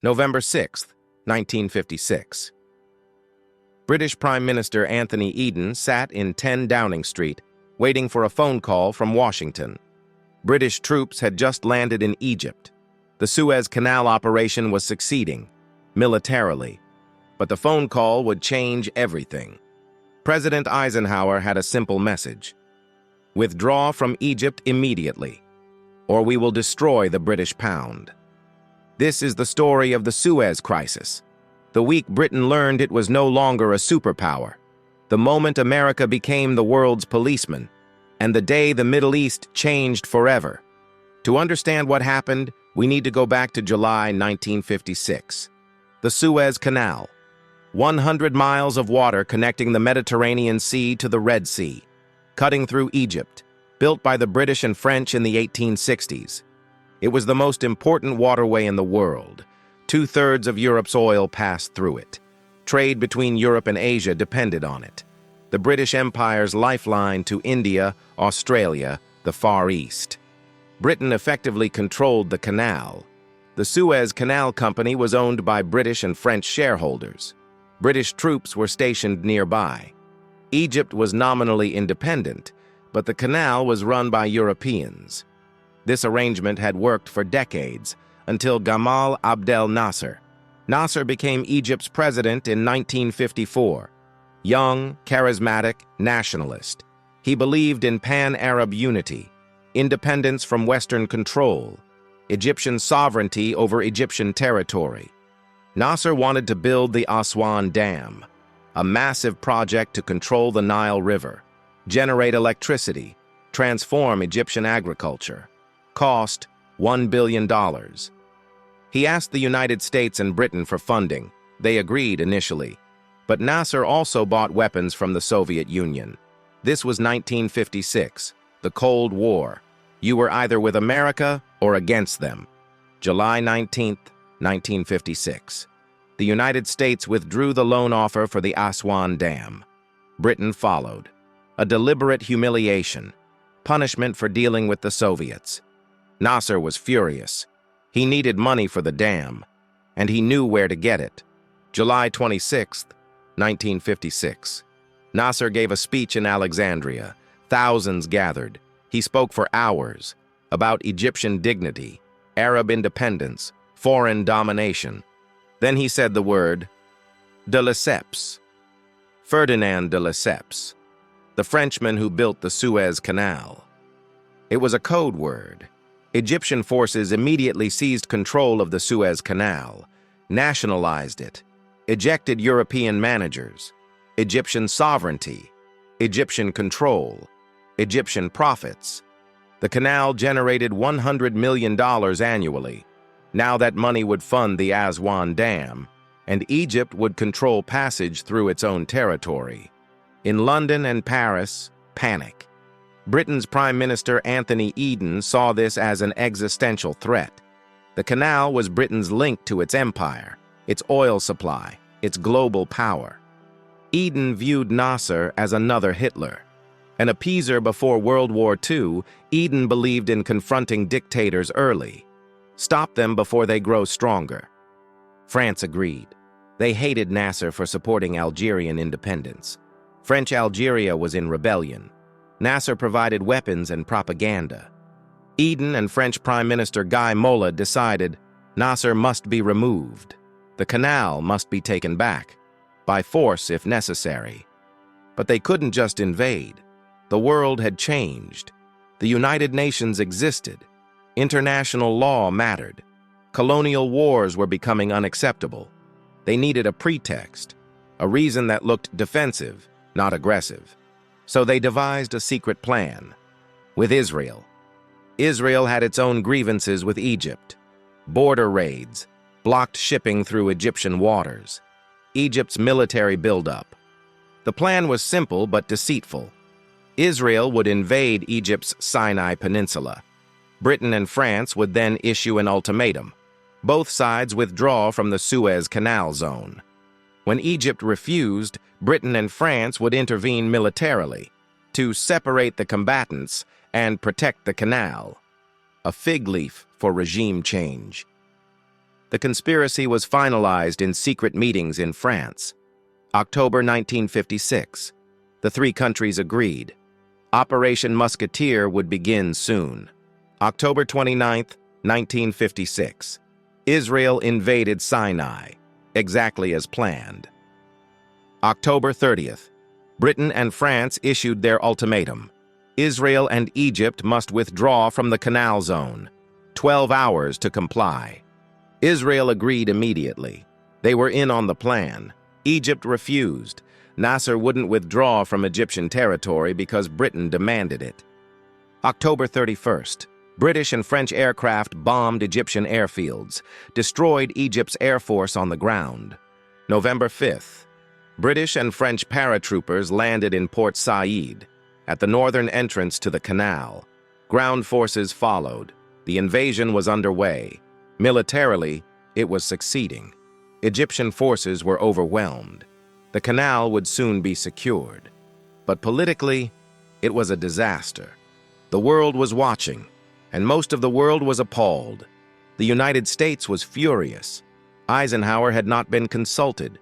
November 6, 1956. British Prime Minister Anthony Eden sat in 10 Downing Street, waiting for a phone call from Washington. British troops had just landed in Egypt. The Suez Canal operation was succeeding, militarily. But the phone call would change everything. President Eisenhower had a simple message: withdraw from Egypt immediately, or we will destroy the British pound. This is the story of the Suez Crisis. The week Britain learned it was no longer a superpower, the moment America became the world's policeman, and the day the Middle East changed forever. To understand what happened, we need to go back to July 1956. The Suez Canal, 100 miles of water connecting the Mediterranean Sea to the Red Sea, cutting through Egypt, built by the British and French in the 1860s. It was the most important waterway in the world. 2/3 of Europe's oil passed through it. Trade between Europe and Asia depended on it. The British Empire's lifeline to India, Australia, the Far East. Britain effectively controlled the canal. The Suez Canal Company was owned by British and French shareholders. British troops were stationed nearby. Egypt was nominally independent, but the canal was run by Europeans. This arrangement had worked for decades, until Gamal Abdel Nasser. Nasser became Egypt's president in 1954. Young, charismatic, nationalist. He believed in pan-Arab unity, independence from Western control, Egyptian sovereignty over Egyptian territory. Nasser wanted to build the Aswan Dam, a massive project to control the Nile River, generate electricity, transform Egyptian agriculture. Cost $1 billion. He asked the United States and Britain for funding. They agreed initially. But Nasser also bought weapons from the Soviet Union. This was 1956, the Cold War. You were either with America or against them. July 19, 1956. The United States withdrew the loan offer for the Aswan Dam. Britain followed. A deliberate humiliation, punishment for dealing with the Soviets. Nasser was furious. He needed money for the dam, and he knew where to get it. July 26, 1956. Nasser gave a speech in Alexandria. Thousands gathered. He spoke for hours about Egyptian dignity, Arab independence, foreign domination. Then he said the word, de Lesseps. Ferdinand de Lesseps, the Frenchman who built the Suez Canal. It was a code word. Egyptian forces immediately seized control of the Suez Canal, nationalized it, ejected European managers, Egyptian sovereignty, Egyptian control, Egyptian profits. The canal generated $100 million annually. Now that money would fund the Aswan Dam, and Egypt would control passage through its own territory. In London and Paris, panic. Britain's Prime Minister Anthony Eden saw this as an existential threat. The canal was Britain's link to its empire, its oil supply, its global power. Eden viewed Nasser as another Hitler. An appeaser before World War II, Eden believed in confronting dictators early. Stop them before they grow stronger. France agreed. They hated Nasser for supporting Algerian independence. French Algeria was in rebellion. Nasser provided weapons and propaganda. Eden and French Prime Minister Guy Mollet decided Nasser must be removed. The canal must be taken back, by force if necessary. But they couldn't just invade. The world had changed. The United Nations existed. International law mattered. Colonial wars were becoming unacceptable. They needed a pretext, a reason that looked defensive, not aggressive. So they devised a secret plan with Israel. Israel had its own grievances with Egypt. Border raids, blocked shipping through Egyptian waters, Egypt's military buildup. The plan was simple but deceitful. Israel would invade Egypt's Sinai Peninsula. Britain and France would then issue an ultimatum. Both sides withdraw from the Suez Canal zone. When Egypt refused, Britain and France would intervene militarily to separate the combatants and protect the canal. A fig leaf for regime change. The conspiracy was finalized in secret meetings in France. October 1956. The three countries agreed. Operation Musketeer would begin soon. October 29, 1956. Israel invaded Sinai, exactly as planned. October 30th. Britain and France issued their ultimatum. Israel and Egypt must withdraw from the Canal Zone. 12 hours to comply. Israel agreed immediately. They were in on the plan. Egypt refused. Nasser wouldn't withdraw from Egyptian territory because Britain demanded it. October 31st. British and French aircraft bombed Egyptian airfields, destroyed Egypt's air force on the ground. November 5th. British and French paratroopers landed in Port Said, at the northern entrance to the canal. Ground forces followed. The invasion was underway. Militarily, it was succeeding. Egyptian forces were overwhelmed. The canal would soon be secured. But politically, it was a disaster. The world was watching, and most of the world was appalled. The United States was furious. Eisenhower had not been consulted.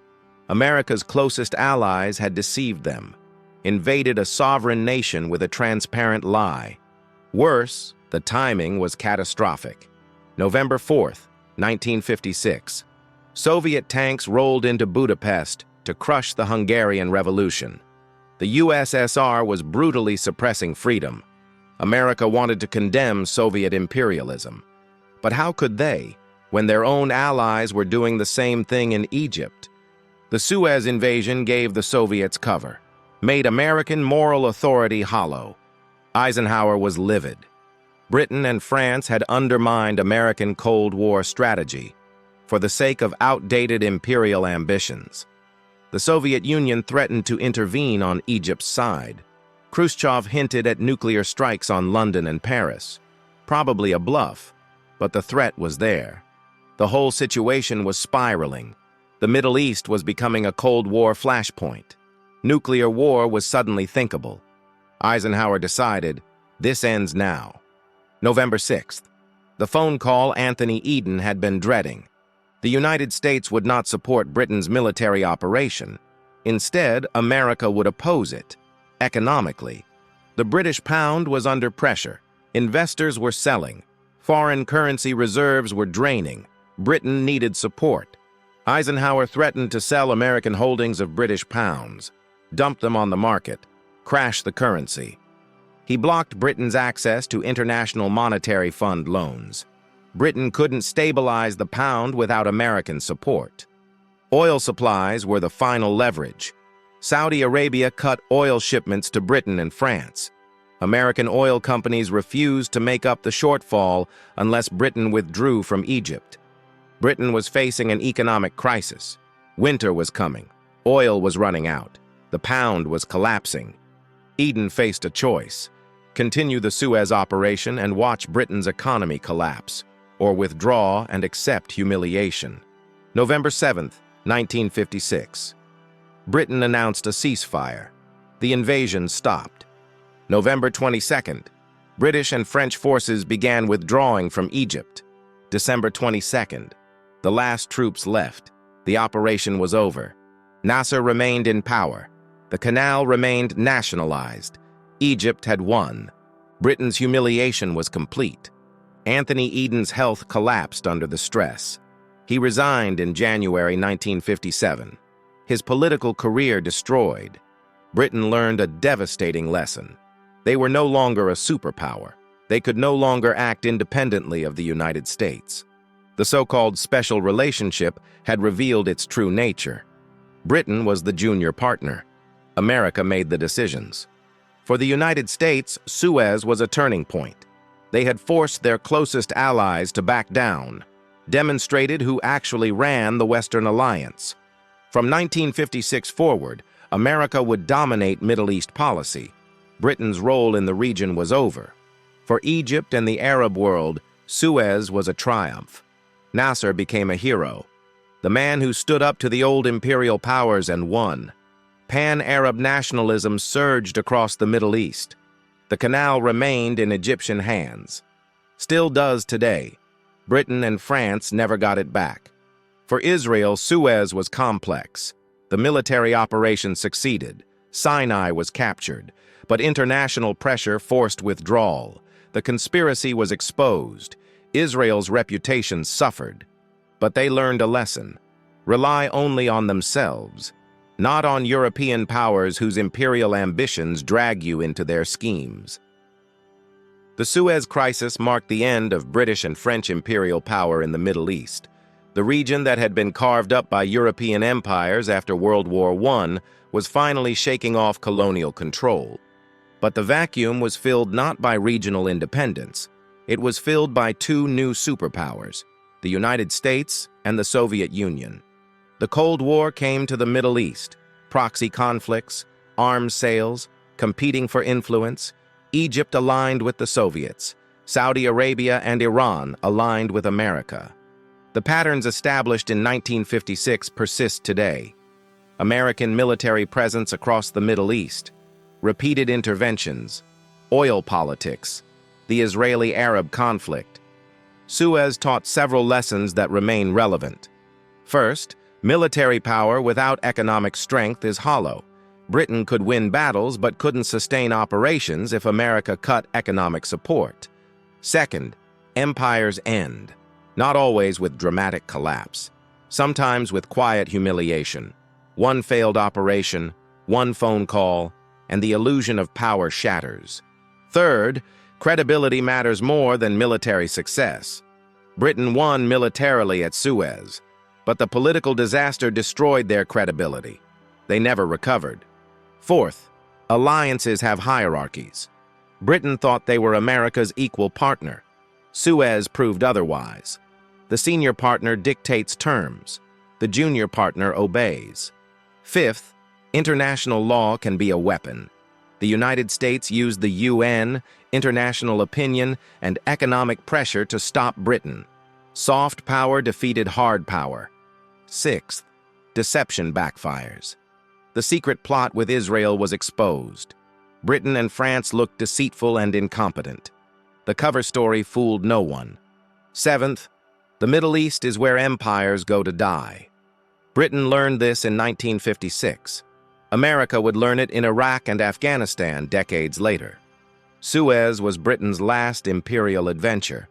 America's closest allies had deceived them, invaded a sovereign nation with a transparent lie. Worse, the timing was catastrophic. November 4th, 1956. Soviet tanks rolled into Budapest to crush the Hungarian Revolution. The USSR was brutally suppressing freedom. America wanted to condemn Soviet imperialism. But how could they, when their own allies were doing the same thing in Egypt? The Suez invasion gave the Soviets cover, made American moral authority hollow. Eisenhower was livid. Britain and France had undermined American Cold War strategy for the sake of outdated imperial ambitions. The Soviet Union threatened to intervene on Egypt's side. Khrushchev hinted at nuclear strikes on London and Paris. Probably a bluff, but the threat was there. The whole situation was spiraling. The Middle East was becoming a Cold War flashpoint. Nuclear war was suddenly thinkable. Eisenhower decided, this ends now. November 6th. The phone call Anthony Eden had been dreading. The United States would not support Britain's military operation. Instead, America would oppose it. Economically, the British pound was under pressure. Investors were selling. Foreign currency reserves were draining. Britain needed support. Eisenhower threatened to sell American holdings of British pounds, dump them on the market, crash the currency. He blocked Britain's access to International Monetary Fund loans. Britain couldn't stabilize the pound without American support. Oil supplies were the final leverage. Saudi Arabia cut oil shipments to Britain and France. American oil companies refused to make up the shortfall unless Britain withdrew from Egypt. Britain was facing an economic crisis. Winter was coming. Oil was running out. The pound was collapsing. Eden faced a choice: continue the Suez operation and watch Britain's economy collapse, or withdraw and accept humiliation. November 7th, 1956. Britain announced a ceasefire. The invasion stopped. November 22nd. British and French forces began withdrawing from Egypt. December 22nd. The last troops left. The operation was over. Nasser remained in power. The canal remained nationalized. Egypt had won. Britain's humiliation was complete. Anthony Eden's health collapsed under the stress. He resigned in January 1957. His political career destroyed. Britain learned a devastating lesson. They were no longer a superpower. They could no longer act independently of the United States. The so-called special relationship had revealed its true nature. Britain was the junior partner. America made the decisions. For the United States, Suez was a turning point. They had forced their closest allies to back down, demonstrated who actually ran the Western Alliance. From 1956 forward, America would dominate Middle East policy. Britain's role in the region was over. For Egypt and the Arab world, Suez was a triumph. Nasser became a hero, the man who stood up to the old imperial powers and won. Pan-Arab nationalism surged across the Middle East. The canal remained in Egyptian hands. Still does today. Britain and France never got it back. For Israel, Suez was complex. The military operation succeeded. Sinai was captured, but international pressure forced withdrawal. The conspiracy was exposed. Israel's reputation suffered. But they learned a lesson. Rely only on themselves, not on European powers whose imperial ambitions drag you into their schemes. The Suez Crisis marked the end of British and French imperial power in the Middle East. The region that had been carved up by European empires after World War I was finally shaking off colonial control. But the vacuum was filled not by regional independence. It was filled by two new superpowers, the United States and the Soviet Union. The Cold War came to the Middle East, proxy conflicts, arms sales, competing for influence. Egypt aligned with the Soviets, Saudi Arabia and Iran aligned with America. The patterns established in 1956 persist today. American military presence across the Middle East, repeated interventions, oil politics, the Israeli-Arab conflict. Suez taught several lessons that remain relevant. First, military power without economic strength is hollow. Britain could win battles but couldn't sustain operations if America cut economic support. Second, empires end, not always with dramatic collapse, sometimes with quiet humiliation. One failed operation, one phone call, and the illusion of power shatters. Third, credibility matters more than military success. Britain won militarily at Suez, but the political disaster destroyed their credibility. They never recovered. Fourth, alliances have hierarchies. Britain thought they were America's equal partner. Suez proved otherwise. The senior partner dictates terms. The junior partner obeys. Fifth, international law can be a weapon. The United States used the UN, international opinion, and economic pressure to stop Britain. Soft power defeated hard power. Sixth, deception backfires. The secret plot with Israel was exposed. Britain and France looked deceitful and incompetent. The cover story fooled no one. Seventh, the Middle East is where empires go to die. Britain learned this in 1956. America would learn it in Iraq and Afghanistan decades later. Suez was Britain's last imperial adventure.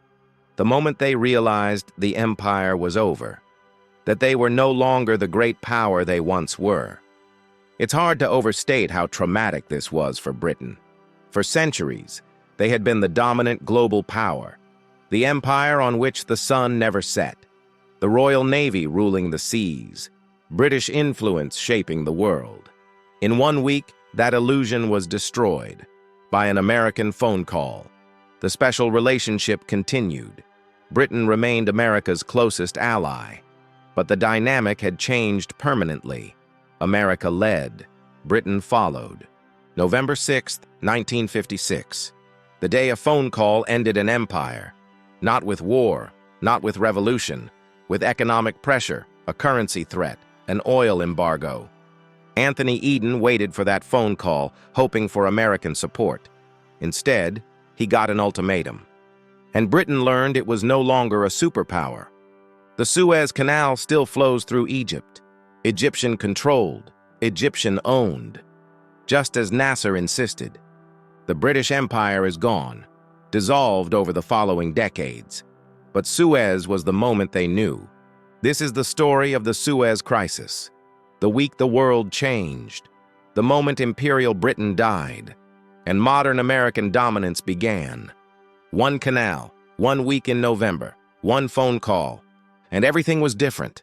The moment they realized the empire was over, that they were no longer the great power they once were. It's hard to overstate how traumatic this was for Britain. For centuries, they had been the dominant global power, the empire on which the sun never set, the Royal Navy ruling the seas, British influence shaping the world. In 1 week, that illusion was destroyed by an American phone call. The special relationship continued. Britain remained America's closest ally, but the dynamic had changed permanently. America led. Britain followed. November 6, 1956. The day a phone call ended an empire. Not with war, not with revolution, with economic pressure, a currency threat, an oil embargo. Anthony Eden waited for that phone call, hoping for American support. Instead, he got an ultimatum. And Britain learned it was no longer a superpower. The Suez Canal still flows through Egypt. Egyptian-controlled, Egyptian-owned. Just as Nasser insisted, the British Empire is gone, dissolved over the following decades. But Suez was the moment they knew. This is the story of the Suez Crisis, the week the world changed, the moment Imperial Britain died, and modern American dominance began. One canal, 1 week in November, one phone call, and everything was different.